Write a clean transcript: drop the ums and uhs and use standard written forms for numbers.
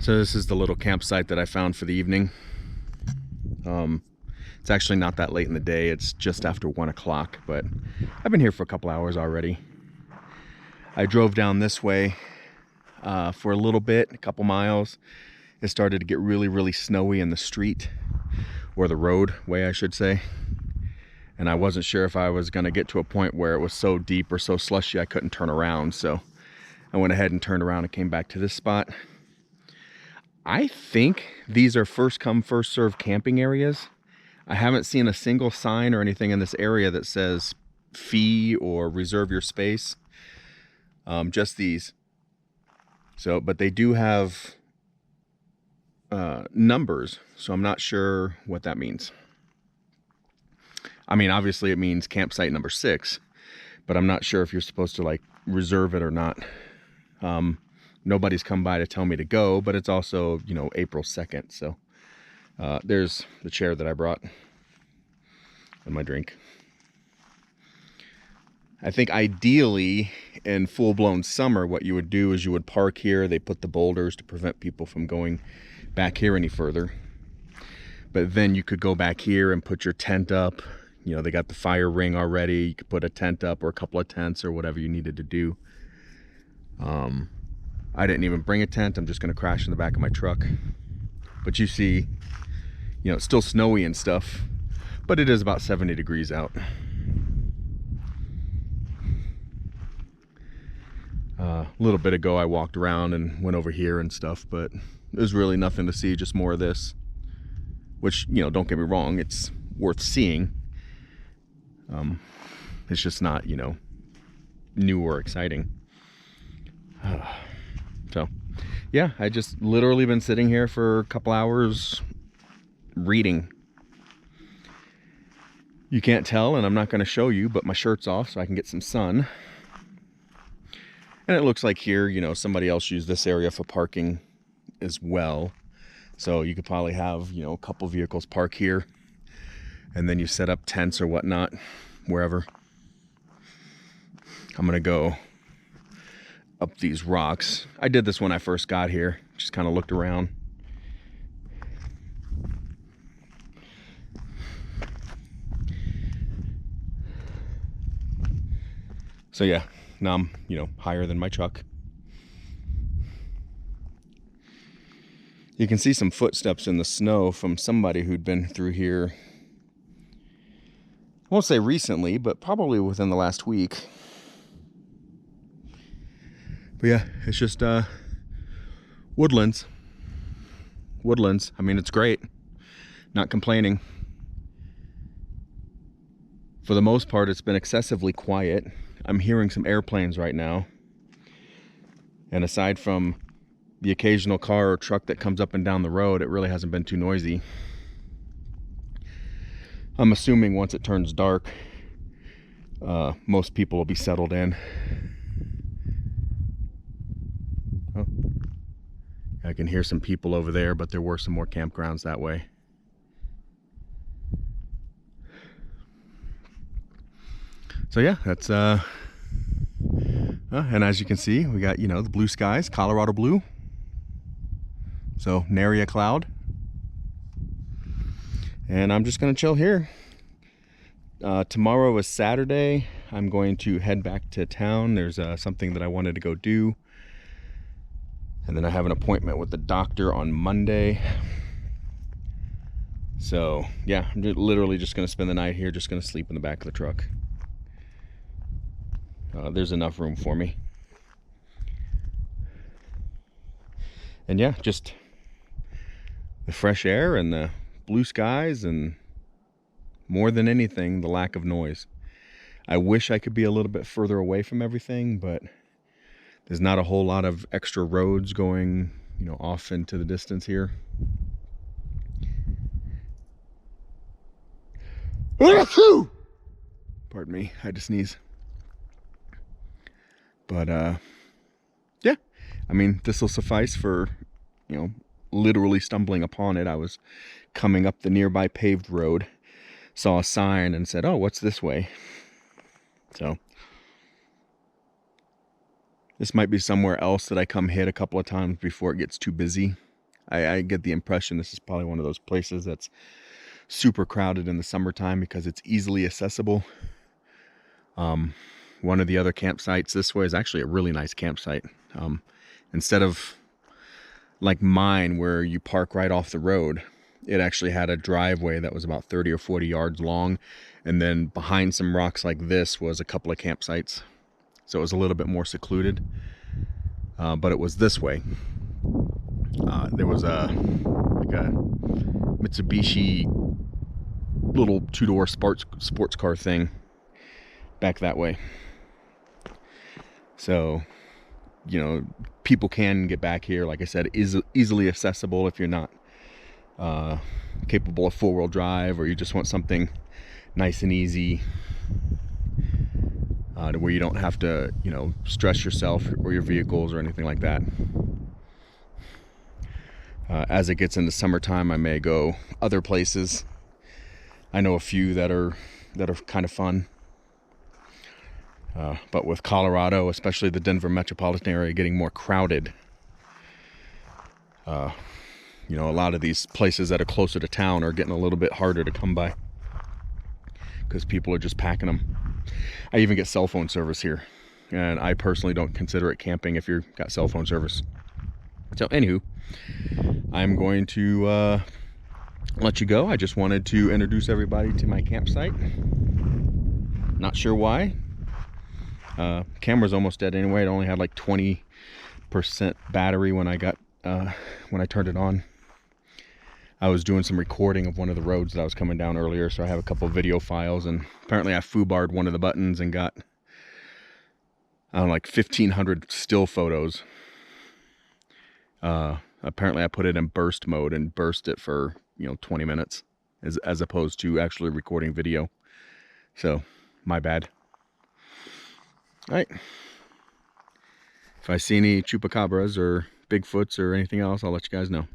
So this is the little campsite that I found for the evening. It's actually not that late in the day. It's just after 1 o'clock, but I've been here for a couple hours already. I drove down this way for a little bit, a couple miles. It started to get really, really snowy in the street, or the roadway, I should say. And I wasn't sure if I was going to get to a point where it was so deep or so slushy I couldn't turn around. So I went ahead and turned around and came back to this spot. I think these are first come, first served camping areas. I haven't seen a single sign or anything in this area that says fee or reserve your space. Just these. So, but they do have numbers, so I'm not sure what that means. I mean, obviously it means campsite number 6, but I'm not sure if you're supposed to like reserve it or not. Nobody's come by to tell me to go, but it's also, you know, April 2nd. So there's the chair that I brought and my drink. I think ideally in full-blown summer, what you would do is you would park here. They put the boulders to prevent people from going back here any further. But then you could go back here and put your tent up. You know, they got the fire ring already. You could put a tent up or a couple of tents or whatever you needed to do. I didn't even bring a tent. I'm just going to crash in the back of my truck. But you see, you know, it's still snowy and stuff, but it is about 70 degrees out. A little bit ago I walked around and went over here and stuff, but there's really nothing to see, just more of this, which, you know, don't get me wrong, it's worth seeing. It's just not, you know, new or exciting. So yeah, I just literally been sitting here for a couple hours reading. You can't tell, and I'm not going to show you, but my shirt's off so I can get some sun. And it looks like here, you know, somebody else used this area for parking as well. So you could probably have, you know, a couple vehicles park here, and then you set up tents or whatnot wherever. I'm going to go up these rocks. I did this when I first got here, just kind of looked around. So yeah, now I'm, you know, higher than my truck. You can see some footsteps in the snow from somebody who'd been through here. I won't say recently, but probably within the last week. But yeah, it's just woodlands. Woodlands. I mean, it's great. Not complaining. For the most part, it's been excessively quiet. I'm hearing some airplanes right now. And aside from the occasional car or truck that comes up and down the road, it really hasn't been too noisy. I'm assuming once it turns dark, most people will be settled in. Oh, I can hear some people over there, but there were some more campgrounds that way. So yeah, that's and as you can see, we got, you know, the blue skies, Colorado blue. So nary a cloud. And I'm just gonna chill here. Tomorrow is Saturday. I'm going to head back to town. There's something that I wanted to go do. And then I have an appointment with the doctor on Monday. So yeah, I'm literally just gonna spend the night here, just gonna sleep in the back of the truck. There's enough room for me. And yeah, just the fresh air and the blue skies, and more than anything, the lack of noise. I wish I could be a little bit further away from everything, but there's not a whole lot of extra roads going, you know, off into the distance here. Pardon me, I had to sneeze. But yeah, I mean, this will suffice for, you know, literally stumbling upon it. I was coming up the nearby paved road, saw a sign and said, oh, what's this way? So this might be somewhere else that I come hit a couple of times before it gets too busy. I get the impression this is probably one of those places that's super crowded in the summertime because it's easily accessible. One of the other campsites this way is actually a really nice campsite. Instead of like mine where you park right off the road, it actually had a driveway that was about 30 or 40 yards long, and then behind some rocks like this was a couple of campsites, so it was a little bit more secluded. But it was this way. There was a Mitsubishi little two-door sports car thing back that way, so you know, people can get back here. Like I said, is easily accessible if you're not capable of four-wheel drive, or you just want something nice and easy to where you don't have to, you know, stress yourself or your vehicles or anything like that. As it gets into summertime, I may go other places. I know a few that are kind of fun. But with Colorado, especially the Denver metropolitan area, getting more crowded, you know, a lot of these places that are closer to town are getting a little bit harder to come by because people are just packing them. I even get cell phone service here, and I personally don't consider it camping if you've got cell phone service. So anywho, I'm going to let you go. I just wanted to introduce everybody to my campsite. Not sure why. Camera's almost dead anyway. It only had like 20% battery when I got when I turned it on. I was doing some recording of one of the roads that I was coming down earlier, so I have a couple of video files, and apparently I foobarred one of the buttons and got like 1,500 still photos. Apparently I put it in burst mode and burst it for, you know, 20 minutes as opposed to actually recording video. So my bad. All right. If I see any chupacabras or Bigfoots or anything else, I'll let you guys know.